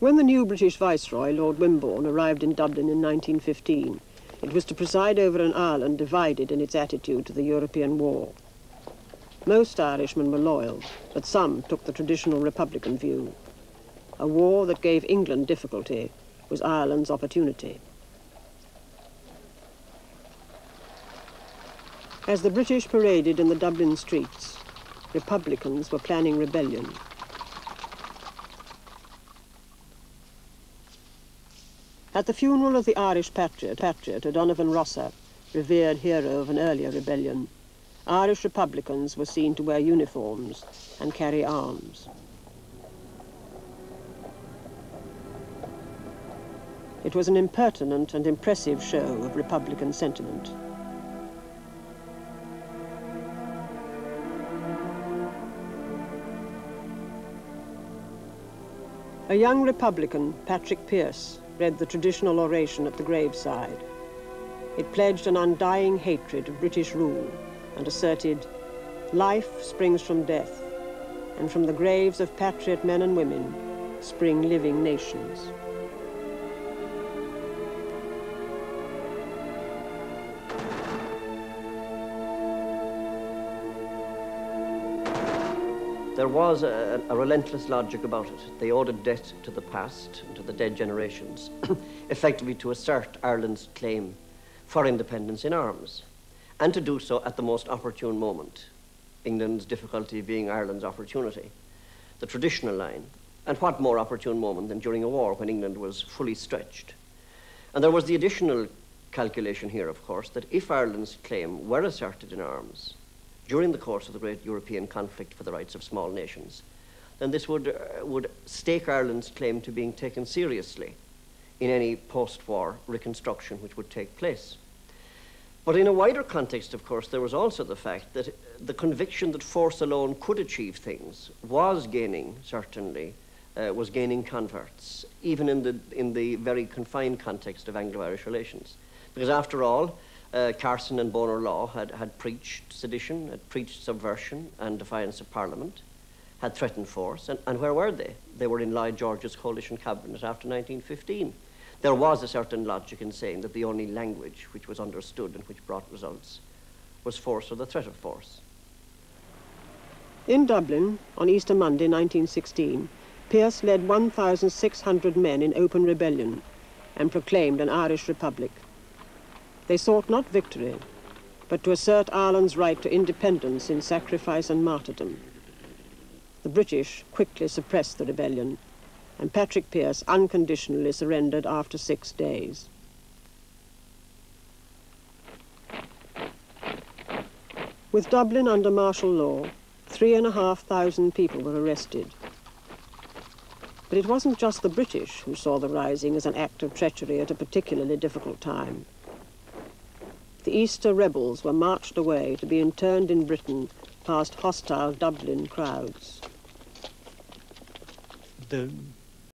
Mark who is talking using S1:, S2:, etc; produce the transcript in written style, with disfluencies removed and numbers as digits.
S1: When the new British Viceroy, Lord Wimborne, arrived in Dublin in 1915, it was to preside over an Ireland divided in its attitude to the European war. Most Irishmen were loyal, but some took the traditional Republican view. A war that gave England difficulty was Ireland's opportunity. As the British paraded in the Dublin streets, Republicans were planning rebellion. At the funeral of the Irish patriot O'Donovan Rossa, revered hero of an earlier rebellion, Irish Republicans were seen to wear uniforms and carry arms. It was an impertinent and impressive show of Republican sentiment. A young Republican, Patrick Pearse, read the traditional oration at the graveside. It pledged an undying hatred of British rule and asserted, "Life springs from death, and from the graves of patriot men and women spring living nations."
S2: There was a relentless logic about it. They owed a debt to the past and to the dead generations, effectively to assert Ireland's claim for independence in arms, and to do so at the most opportune moment, England's difficulty being Ireland's opportunity, the traditional line. And what more opportune moment than during a war when England was fully stretched? And there was the additional calculation here, of course, that if Ireland's claim were asserted in arms during the course of the great European conflict for the rights of small nations, then this would stake Ireland's claim to being taken seriously in any post-war reconstruction which would take place. But in a wider context, of course, there was also the fact that the conviction that force alone could achieve things was gaining, certainly, was gaining converts, even in the very confined context of Anglo-Irish relations. Because after all, Carson and Bonar Law had preached sedition, had preached subversion and defiance of Parliament, had threatened force, and where were they? They were in Lloyd George's coalition cabinet after 1915. There was a certain logic in saying that the only language which was understood and which brought results was force or the threat of force.
S1: In Dublin, on Easter Monday 1916, Pearse led 1,600 men in open rebellion and proclaimed an Irish Republic. They sought not victory, but to assert Ireland's right to independence in sacrifice and martyrdom. The British quickly suppressed the rebellion, and Patrick Pearse unconditionally surrendered after 6 days. With Dublin under martial law, 3,500 people were arrested. But it wasn't just the British who saw the rising as an act of treachery at a particularly difficult time. The Easter rebels were marched away to be interned in Britain past hostile Dublin crowds.
S3: The